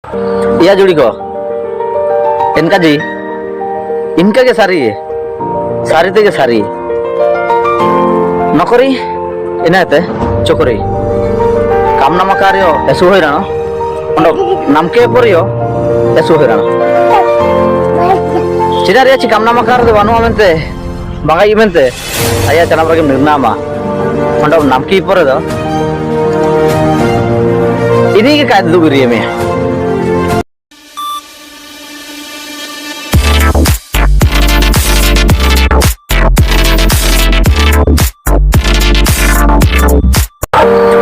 या जुड़ी को इनका जी इनका के सारी है सारी ते के सारी नौकरी इनाते चोकरी काम नामा कार्यो ऐसो हो रहा ना नाम के परियो ऐसो हो रहा चिरा रे ची काम नामा कार्य दे वानु आमेंते बागाई मेंते आया चना बगे निर्नामा अंडो नाम की परे दो ini ke kayak dulu gini ya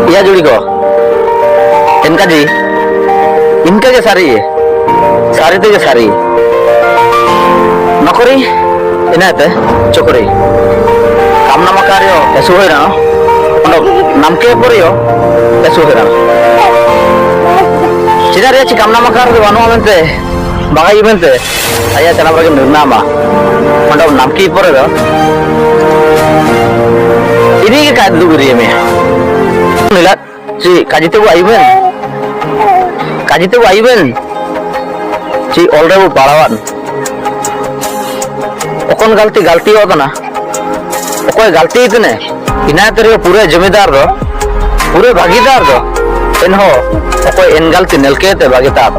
iya जुड़ी को इनका जी इनका के सारी है सारी ते के सारी नौकरी इनाते चोकरी काम नामा कार्यो ऐसो हो रहा ना नाम के परियो ऐसो हो रहा चिरा रे ची काम नामा कार्य दे वानु आमेंते बागाई मेंते आया चना बगे निर्नामा अंडो नाम की परे दो ini ke kayak dulu gini ya lihat si kaji tu aiben si olre bu palawan okon galti होता ना ओकोई गलती इतने इना तेरे पूरे जमींदार दो पूरे भागीदार दो इन्हो ओकोई इन गलती नलके ते भागीदार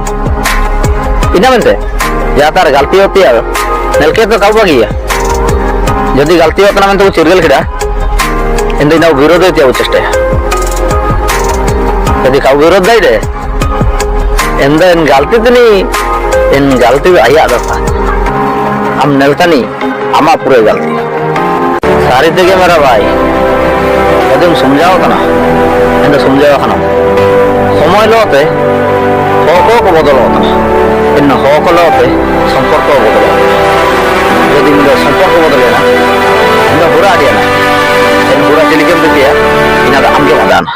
इना मनते या तार गलती होती है नलके तो कब भागिया यदि गलती होता ना मन तो चिरगल खड़ा इन दिनों विरोध होती है चेष्टे यदि कब विरोध दाई दे इन गलती तो नहीं इन गलती आया दफा हम नलता नहीं आमा पूरे गलती सारी तेगे मेरा भाई यदि समझाओ ना इन समझाओ खाना समय लोते को बदल होता इन को लोते संपर्क बदल यदि संपर्क बदले ना इन बुरा दिया ना इन बुरा चिलिकम दिया इन आम के मदान